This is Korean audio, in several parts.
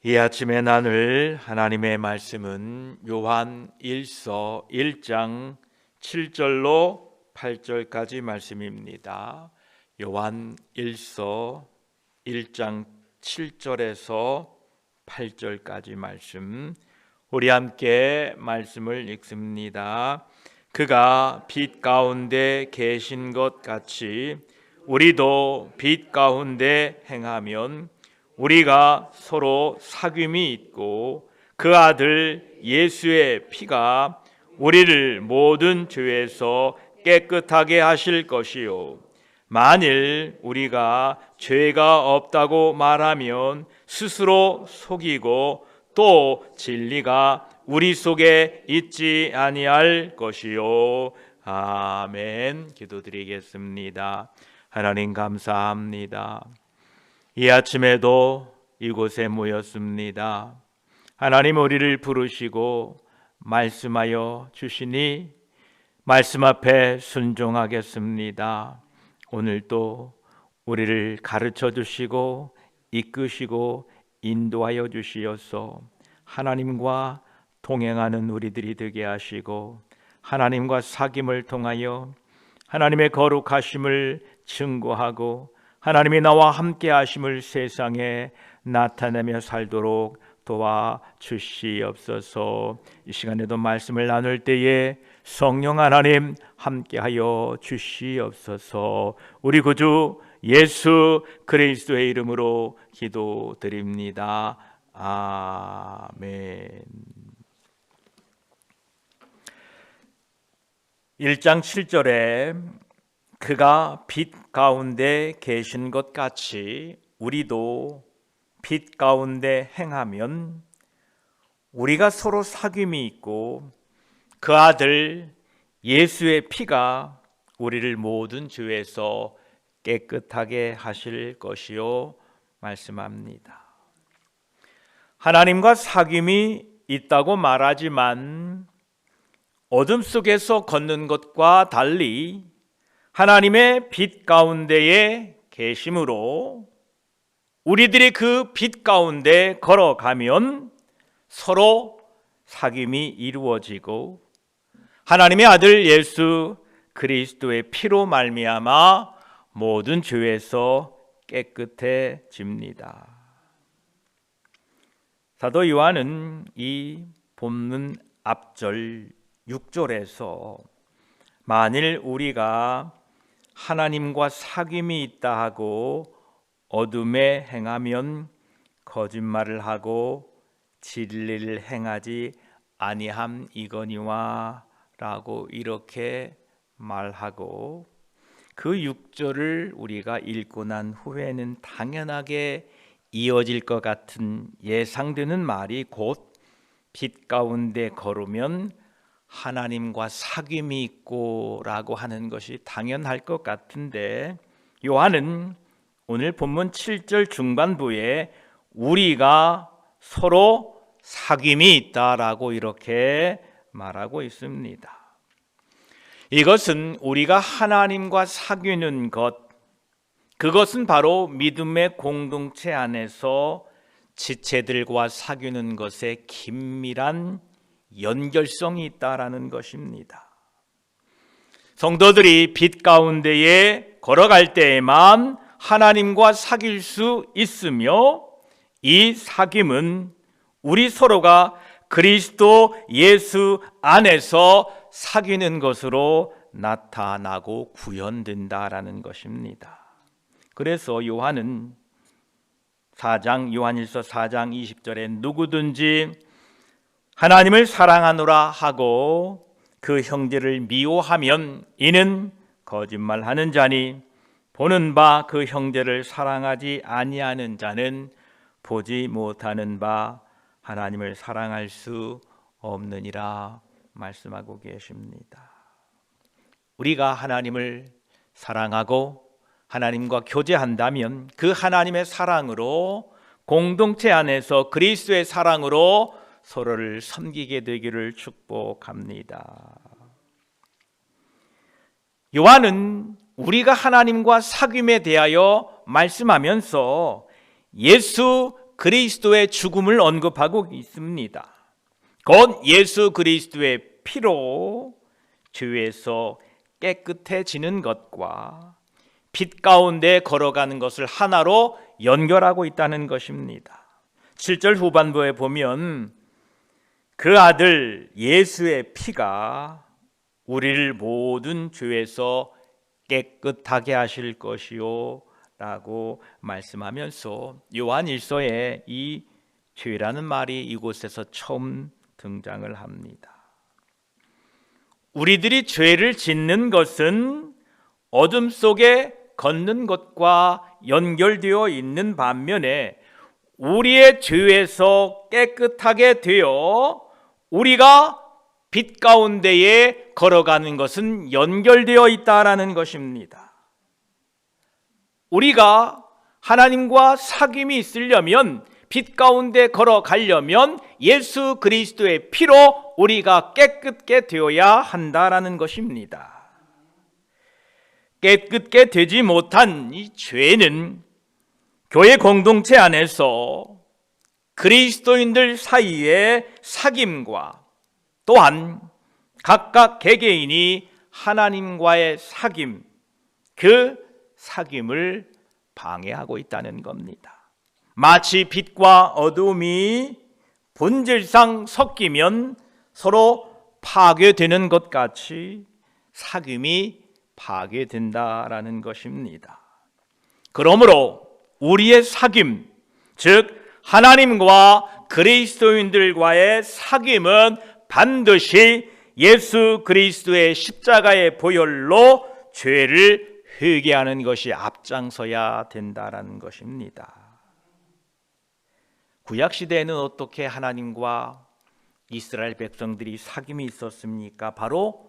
이 아침에 나눌 하나님의 말씀은 요한 1서 1장 7절로 8절까지 말씀입니다. 요한 1서 1장 7절에서 8절까지 말씀, 우리 함께 말씀을 읽습니다. 그가 빛 가운데 계신 것 같이 우리도 빛 가운데 행하면 우리가 서로 사귐이 있고 그 아들 예수의 피가 우리를 모든 죄에서 깨끗하게 하실 것이요, 만일 우리가 죄가 없다고 말하면 스스로 속이고 또 진리가 우리 속에 있지 아니할 것이요. 아멘. 기도드리겠습니다. 하나님 감사합니다. 이 아침에도 이곳에 모였습니다. 하나님, 우리를 부르시고 말씀하여 주시니 말씀 앞에 순종하겠습니다. 오늘도 우리를 가르쳐 주시고 이끄시고 인도하여 주시어서 하나님과 동행하는 우리들이 되게 하시고 하나님과 사귐을 통하여 하나님의 거룩하심을 증거하고 하나님이 나와 함께 하심을 세상에 나타내며 살도록 도와주시옵소서. 이 시간에도 말씀을 나눌 때에 성령 하나님 함께하여 주시옵소서. 우리 구주 예수 그리스도의 이름으로 기도드립니다. 아멘. 1장 7절에 그가 빛 가운데 계신 것 같이 우리도 빛 가운데 행하면 우리가 서로 사귐이 있고 그 아들 예수의 피가 우리를 모든 죄에서 깨끗하게 하실 것이요 말씀합니다. 하나님과 사귐이 있다고 말하지만 어둠 속에서 걷는 것과 달리 하나님의 빛 가운데에 계심으로 우리들이 그 빛 가운데 걸어가면 서로 사귐이 이루어지고 하나님의 아들 예수 그리스도의 피로 말미암아 모든 죄에서 깨끗해집니다. 사도 요한은 이 본문 앞절 6절에서 만일 우리가 하나님과 사귐이 있다 하고 어둠에 행하면 거짓말을 하고 진리를 행하지 아니함이거니와 라고 이렇게 말하고, 그 6절을 우리가 읽고 난 후에는 당연하게 이어질 것 같은 예상되는 말이 곧 빛 가운데 걸으면 하나님과 사귐이 있고 라고 하는 것이 당연할 것 같은데, 요한은 오늘 본문 7절 중반부에 우리가 서로 사귐이 있다라고 이렇게 말하고 있습니다. 이것은 우리가 하나님과 사귀는 것, 그것은 바로 믿음의 공동체 안에서 지체들과 사귀는 것에 긴밀한 연결성이 있다라는 것입니다. 성도들이 빛 가운데에 걸어갈 때에만 하나님과 사귈 수 있으며, 이 사귐은 우리 서로가 그리스도 예수 안에서 사귀는 것으로 나타나고 구현된다라는 것입니다. 그래서 요한은 요한일서 4장 20절에 누구든지 하나님을 사랑하노라 하고 그 형제를 미워하면 이는 거짓말하는 자니 보는 바 그 형제를 사랑하지 아니하는 자는 보지 못하는 바 하나님을 사랑할 수 없느니라 말씀하고 계십니다. 우리가 하나님을 사랑하고 하나님과 교제한다면 그 하나님의 사랑으로 공동체 안에서 그리스도의 사랑으로 서로를 섬기게 되기를 축복합니다. 요한은 우리가 하나님과 사귐에 대하여 말씀하면서 예수 그리스도의 죽음을 언급하고 있습니다. 곧 예수 그리스도의 피로 죄에서 깨끗해지는 것과 빛 가운데 걸어가는 것을 하나로 연결하고 있다는 것입니다. 7절 후반부에 보면 그 아들 예수의 피가 우리를 모든 죄에서 깨끗하게 하실 것이요 라고 말씀하면서 요한 1서에 이 죄라는 말이 이곳에서 처음 등장을 합니다. 우리들이 죄를 짓는 것은 어둠 속에 걷는 것과 연결되어 있는 반면에 우리의 죄에서 깨끗하게 되어 우리가 빛 가운데에 걸어가는 것은 연결되어 있다라는 것입니다. 우리가 하나님과 사귐이 있으려면, 빛 가운데 걸어가려면 예수 그리스도의 피로 우리가 깨끗게 되어야 한다라는 것입니다. 깨끗게 되지 못한 이 죄는 교회 공동체 안에서 그리스도인들 사이의 사귐과 또한 각각 개개인이 하나님과의 사귐, 그 사귐을 방해하고 있다는 겁니다. 마치 빛과 어둠이 본질상 섞이면 서로 파괴되는 것 같이 사귐이 파괴된다라는 것입니다. 그러므로 우리의 사귐, 즉 하나님과 그리스도인들과의 사귐은 반드시 예수 그리스도의 십자가의 보혈로 죄를 회개하는 것이 앞장서야 된다라는 것입니다. 구약시대에는 어떻게 하나님과 이스라엘 백성들이 사귐이 있었습니까? 바로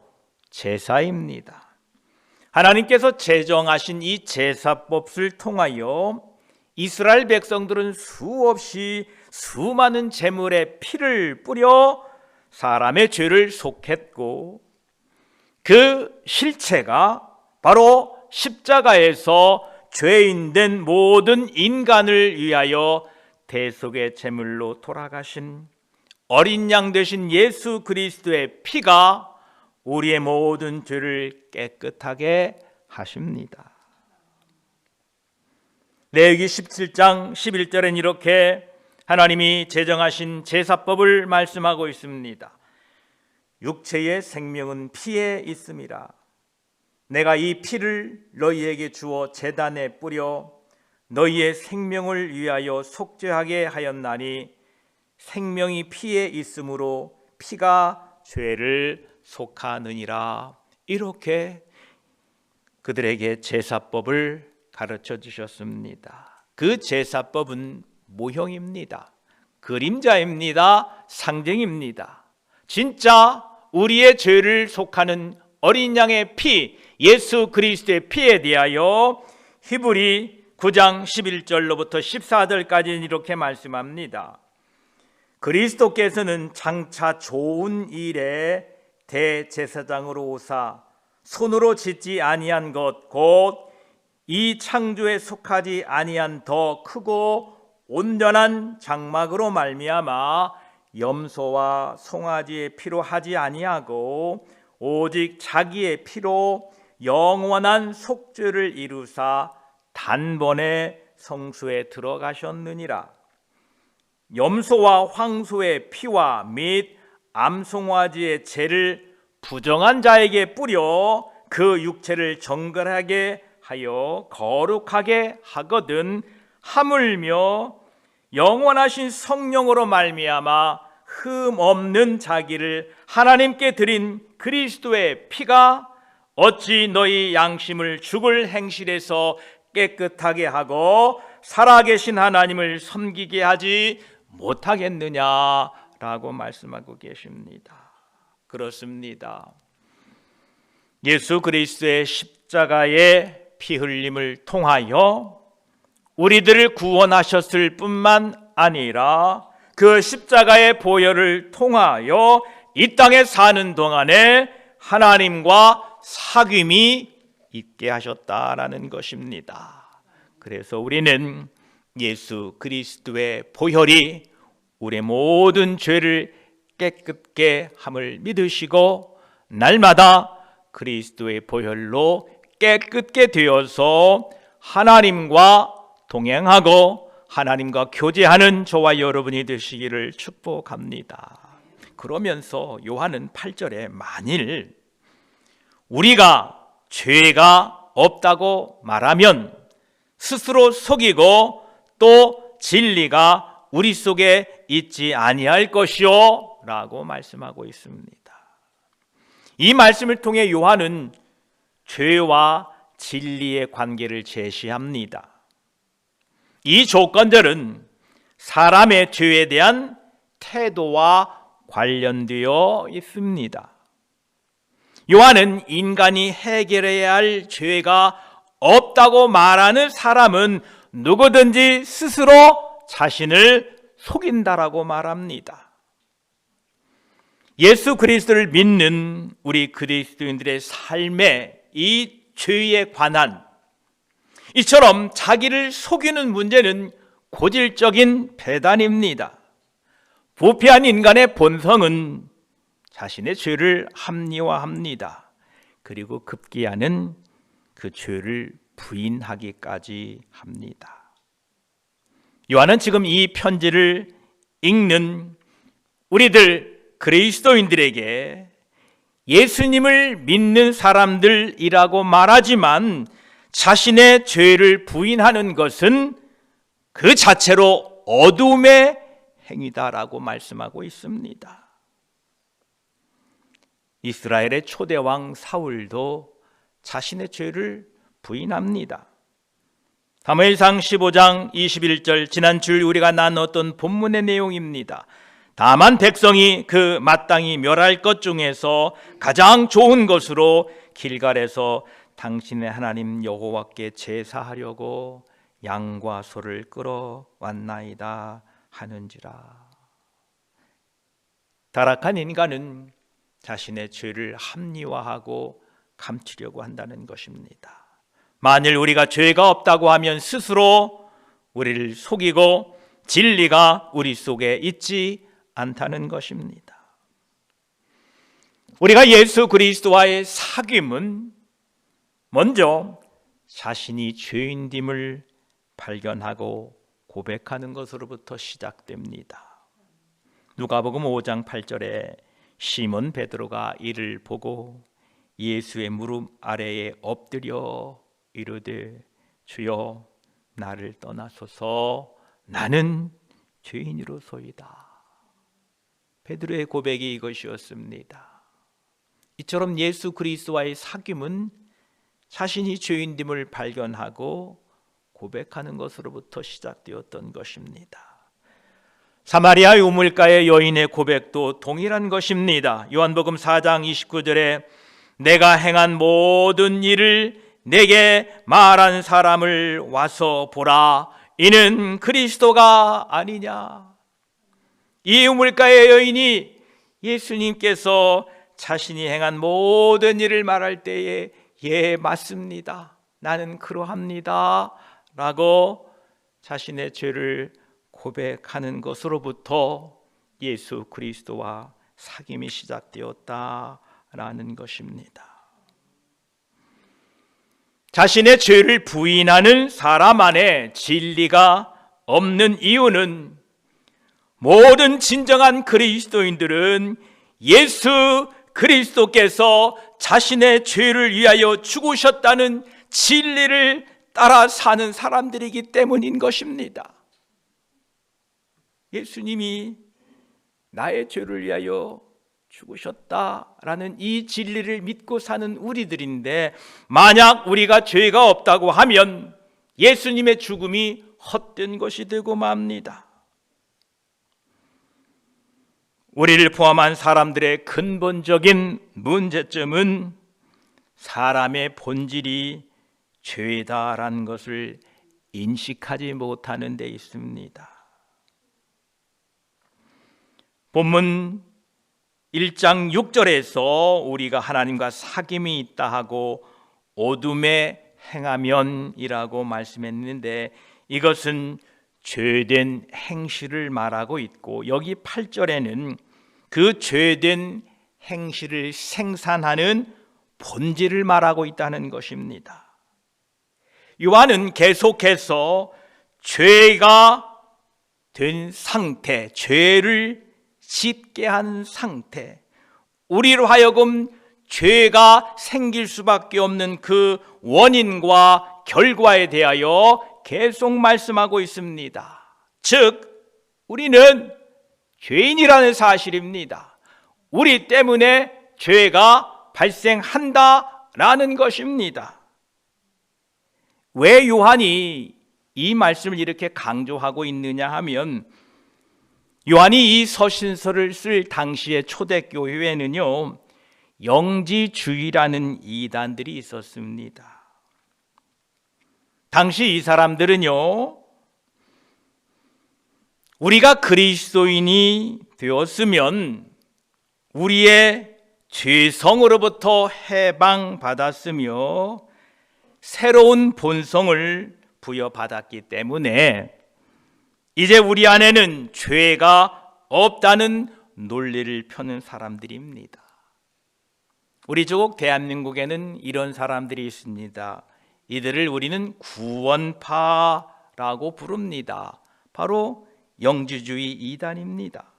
제사입니다. 하나님께서 제정하신 이 제사법을 통하여 이스라엘 백성들은 수없이 수많은 제물의 피를 뿌려 사람의 죄를 속했고, 그 실체가 바로 십자가에서 죄인된 모든 인간을 위하여 대속의 제물로 돌아가신 어린 양 되신 예수 그리스도의 피가 우리의 모든 죄를 깨끗하게 하십니다. 레위기 17장 11절엔 이렇게 하나님이 제정하신 제사법을 말씀하고 있습니다. 육체의 생명은 피에 있음이라. 내가 이 피를 너희에게 주어 제단에 뿌려 너희의 생명을 위하여 속죄하게 하였나니 생명이 피에 있으므로 피가 죄를 속하느니라. 이렇게 그들에게 제사법을 가르쳐 주셨습니다. 그 제사법은 모형입니다. 그림자입니다. 상징입니다. 진짜 우리의 죄를 속하는 어린 양의 피, 예수 그리스도의 피에 대하여 히브리 9장 11절로부터 14절까지는 이렇게 말씀합니다. 그리스도께서는 장차 좋은 일에 대제사장으로 오사 손으로 짓지 아니한 것 곧 이 창조에 속하지 아니한 더 크고 온전한 장막으로 말미암아 염소와 송아지의 피로 하지 아니하고 오직 자기의 피로 영원한 속죄를 이루사 단번에 성소에 들어가셨느니라. 염소와 황소의 피와 및 암송아지의 죄를 부정한 자에게 뿌려 그 육체를 정결하게 하여 거룩하게 하거든 하물며 영원하신 성령으로 말미암아 흠 없는 자기를 하나님께 드린 그리스도의 피가 어찌 너희 양심을 죽을 행실에서 깨끗하게 하고 살아계신 하나님을 섬기게 하지 못하겠느냐라고 말씀하고 계십니다. 그렇습니다. 예수 그리스도의 십자가의 피 흘림을 통하여 우리들을 구원하셨을 뿐만 아니라 그 십자가의 보혈을 통하여 이 땅에 사는 동안에 하나님과 사귐이 있게 하셨다라는 것입니다. 그래서 우리는 예수 그리스도의 보혈이 우리의 모든 죄를 깨끗게 함을 믿으시고 날마다 그리스도의 보혈로 깨끗게 되어서 하나님과 동행하고 하나님과 교제하는 저와 여러분이 되시기를 축복합니다. 그러면서 요한은 8절에 만일 우리가 죄가 없다고 말하면 스스로 속이고 또 진리가 우리 속에 있지 아니할 것이요 라고 말씀하고 있습니다. 이 말씀을 통해 요한은 죄와 진리의 관계를 제시합니다. 이 조건들은 사람의 죄에 대한 태도와 관련되어 있습니다. 요한은 인간이 해결해야 할 죄가 없다고 말하는 사람은 누구든지 스스로 자신을 속인다라고 말합니다. 예수 그리스도를 믿는 우리 그리스도인들의 삶에 이 죄에 관한 이처럼 자기를 속이는 문제는 고질적인 배단입니다. 부패한 인간의 본성은 자신의 죄를 합리화합니다. 그리고 급기야는 그 죄를 부인하기까지 합니다. 요한은 지금 이 편지를 읽는 우리들 그리스도인들에게 예수님을 믿는 사람들이라고 말하지만 자신의 죄를 부인하는 것은 그 자체로 어둠의 행위다라고 말씀하고 있습니다. 이스라엘의 초대왕 사울도 자신의 죄를 부인합니다. 사무엘상 15장 21절 지난주일 우리가 나눴던 본문의 내용입니다. 다만 백성이 그 마땅히 멸할 것 중에서 가장 좋은 것으로 길갈에서 당신의 하나님 여호와께 제사하려고 양과 소를 끌어왔나이다 하는지라. 타락한 인간은 자신의 죄를 합리화하고 감추려고 한다는 것입니다. 만일 우리가 죄가 없다고 하면 스스로 우리를 속이고 진리가 우리 속에 있지 않다는 것입니다. 우리가 예수 그리스도와의 사귐은 먼저 자신이 죄인됨을 발견하고 고백하는 것으로부터 시작됩니다. 누가복음 5장 8절에 시몬 베드로가 이를 보고 예수의 무릎 아래에 엎드려 이르되 주여 나를 떠나소서 나는 죄인이로소이다. 베드로의 고백이 이것이었습니다. 이처럼 예수 그리스도와의 사귐은 자신이 죄인됨을 발견하고 고백하는 것으로부터 시작되었던 것입니다. 사마리아 우물가의 여인의 고백도 동일한 것입니다. 요한복음 4장 29절에 내가 행한 모든 일을 내게 말한 사람을 와서 보라 이는 그리스도가 아니냐. 이 우물가의 여인이 예수님께서 자신이 행한 모든 일을 말할 때에 예 맞습니다 나는 그러합니다 라고 자신의 죄를 고백하는 것으로부터 예수 그리스도와 사귐이 시작되었다라는 것입니다. 자신의 죄를 부인하는 사람 안에 진리가 없는 이유는 모든 진정한 그리스도인들은 예수 그리스도께서 자신의 죄를 위하여 죽으셨다는 진리를 따라 사는 사람들이기 때문인 것입니다. 예수님이 나의 죄를 위하여 죽으셨다라는 이 진리를 믿고 사는 우리들인데 만약 우리가 죄가 없다고 하면 예수님의 죽음이 헛된 것이 되고 맙니다. 우리를 포함한 사람들의 근본적인 문제점은 사람의 본질이 죄다라는 것을 인식하지 못하는 데 있습니다. 본문 1장 6절에서 우리가 하나님과 사귐이 있다 하고 어둠에 행하면이라고 말씀했는데 이것은 죄된 행실을 말하고 있고, 여기 8절에는 그 죄된 행실을 생산하는 본질을 말하고 있다는 것입니다. 요한은 계속해서 죄가 된 상태, 죄를 짓게 한 상태, 우리로 하여금 죄가 생길 수밖에 없는 그 원인과 결과에 대하여 계속 말씀하고 있습니다. 즉, 우리는 죄인이라는 사실입니다. 우리 때문에 죄가 발생한다라는 것입니다. 왜 요한이 이 말씀을 이렇게 강조하고 있느냐 하면, 요한이 이 서신서를 쓸 당시의 초대교회에는요, 영지주의라는 이단들이 있었습니다. 당시 이 사람들은요, 우리가 그리스도인이 되었으면 우리의 죄성으로부터 해방받았으며 새로운 본성을 부여받았기 때문에 이제 우리 안에는 죄가 없다는 논리를 펴는 사람들입니다. 우리 조국 대한민국에는 이런 사람들이 있습니다. 이들을 우리는 구원파라고 부릅니다. 바로 영지주의 이단입니다.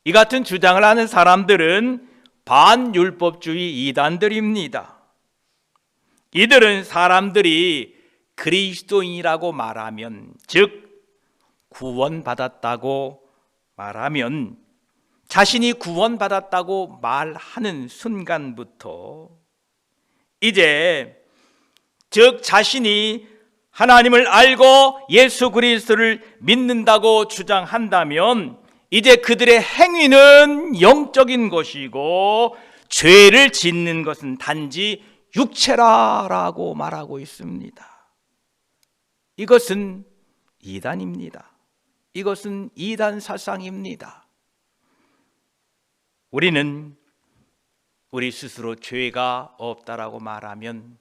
이 같은 주장을 하는 사람들은 반율법주의 이단들입니다. 이들은 사람들이 그리스도인이라고 말하면, 즉 구원받았다고 말하면, 자신이 구원받았다고 말하는 순간부터 이제 즉 자신이 하나님을 알고 예수 그리스도를 믿는다고 주장한다면 이제 그들의 행위는 영적인 것이고 죄를 짓는 것은 단지 육체라라고 말하고 있습니다. 이것은 이단입니다. 이것은 이단 사상입니다. 우리는 우리 스스로 죄가 없다라고 말하면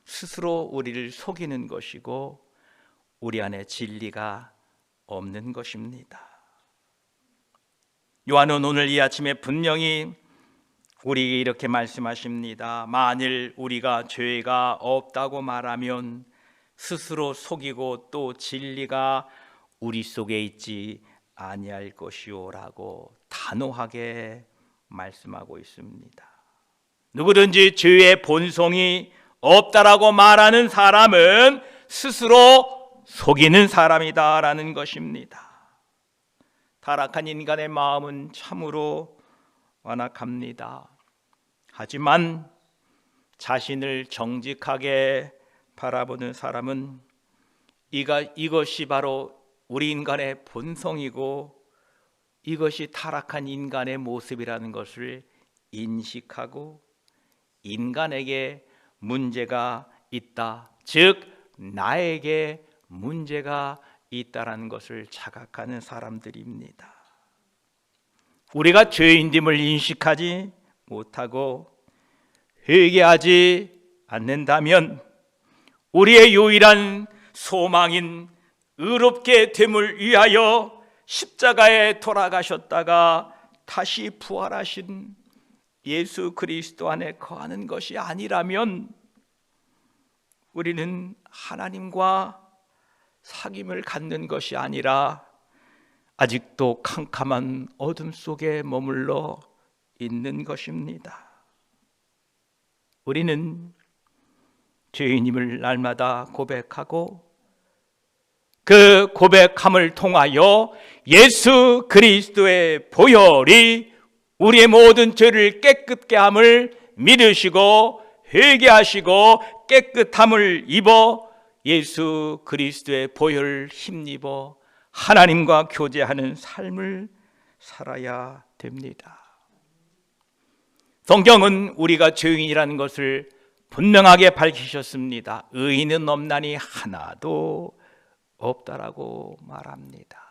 스스로 우리를 속이는 것이고 우리 안에 진리가 없는 것입니다. 요한은 오늘 이 아침에 분명히 우리에게 이렇게 말씀하십니다. 만일 우리가 죄가 없다고 말하면 스스로 속이고 또 진리가 우리 속에 있지 아니할 것이오라고 단호하게 말씀하고 있습니다. 누구든지 죄의 본성이 없다라고 말하는 사람은 스스로 속이는 사람이다라는 것입니다. 타락한 인간의 마음은 참으로 완악합니다. 하지만 자신을 정직하게 바라보는 사람은 이것이 바로 우리 인간의 본성이고 이것이 타락한 인간의 모습이라는 것을 인식하고 인간에게 문제가 있다, 즉 나에게 문제가 있다라는 것을 자각하는 사람들입니다. 우리가 죄인됨을 인식하지 못하고 회개하지 않는다면 우리의 유일한 소망인 의롭게 됨을 위하여 십자가에 돌아가셨다가 다시 부활하신 예수 그리스도 안에 거하는 것이 아니라면 우리는 하나님과 사귐을 갖는 것이 아니라 아직도 캄캄한 어둠 속에 머물러 있는 것입니다. 우리는 죄인임을 날마다 고백하고 그 고백함을 통하여 예수 그리스도의 보혈이 우리의 모든 죄를 깨끗게 함을 믿으시고 회개하시고 깨끗함을 입어 예수 그리스도의 보혈을 힘입어 하나님과 교제하는 삶을 살아야 됩니다. 성경은 우리가 죄인이라는 것을 분명하게 밝히셨습니다. 의인은 없나니 하나도 없다라고 말합니다.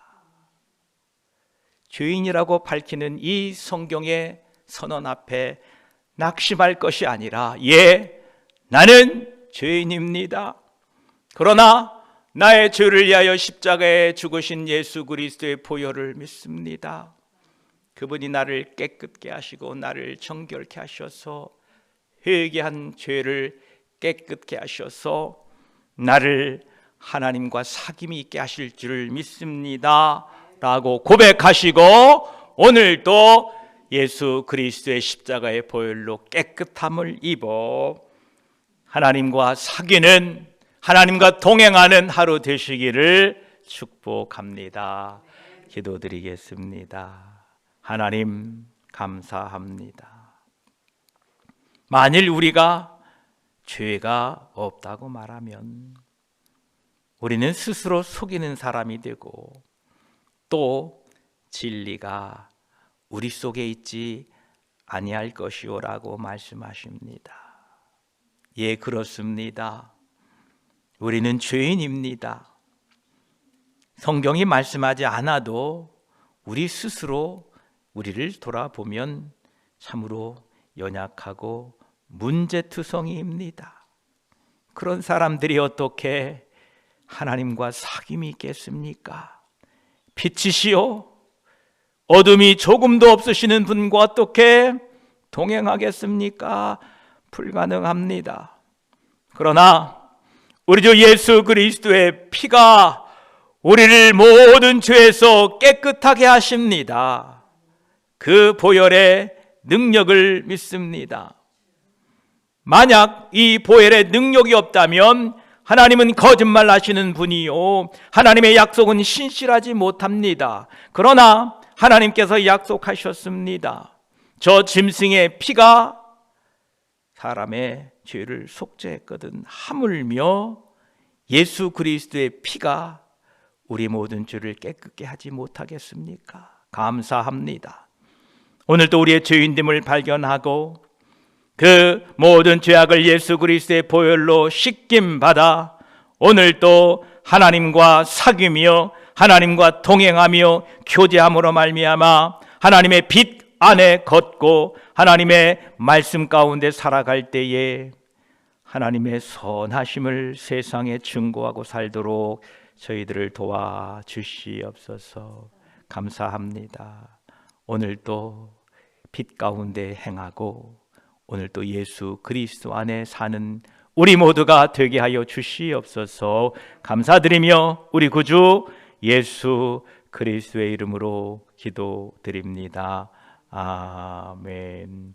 죄인이라고 밝히는 이 성경의 선언 앞에 낙심할 것이 아니라 나는 죄인입니다. 그러나 나의 죄를 위하여 십자가에 죽으신 예수 그리스도의 보혈을 믿습니다. 그분이 나를 깨끗게 하시고 나를 정결케 하셔서 회개한 죄를 깨끗게 하셔서 나를 하나님과 사귐이 있게 하실 줄을 믿습니다 라고 고백하시고 오늘도 예수 그리스도의 십자가의 보혈로 깨끗함을 입어 하나님과 사귀는, 하나님과 동행하는 하루 되시기를 축복합니다. 기도드리겠습니다. 하나님 감사합니다. 만일 우리가 죄가 없다고 말하면 우리는 스스로 속이는 사람이 되고 또 진리가 우리 속에 있지 아니할 것이오라고 말씀하십니다. 예, 그렇습니다. 우리는 죄인입니다. 성경이 말씀하지 않아도 우리 스스로 우리를 돌아보면 참으로 연약하고 문제투성이입니다. 그런 사람들이 어떻게 하나님과 사귐이 있겠습니까? 빛이시오 어둠이 조금도 없으시는 분과 어떻게 동행하겠습니까? 불가능합니다. 그러나 우리 주 예수 그리스도의 피가 우리를 모든 죄에서 깨끗하게 하십니다. 그 보혈의 능력을 믿습니다. 만약 이 보혈의 능력이 없다면 하나님은 거짓말 하시는 분이요 하나님의 약속은 신실하지 못합니다. 그러나 하나님께서 약속하셨습니다. 저 짐승의 피가 사람의 죄를 속죄했거든 하물며 예수 그리스도의 피가 우리 모든 죄를 깨끗게 하지 못하겠습니까? 감사합니다. 오늘도 우리의 죄인됨을 발견하고 그 모든 죄악을 예수 그리스도의 보혈로 씻김 받아 오늘도 하나님과 사귀며 하나님과 동행하며 교제함으로 말미암아 하나님의 빛 안에 걷고 하나님의 말씀 가운데 살아갈 때에 하나님의 선하심을 세상에 증거하고 살도록 저희들을 도와주시옵소서. 감사합니다. 오늘도 빛 가운데 행하고 오늘도 예수 그리스도 안에 사는 우리 모두가 되게 하여 주시옵소서. 감사드리며 우리 구주 예수 그리스도의 이름으로 기도드립니다. 아멘.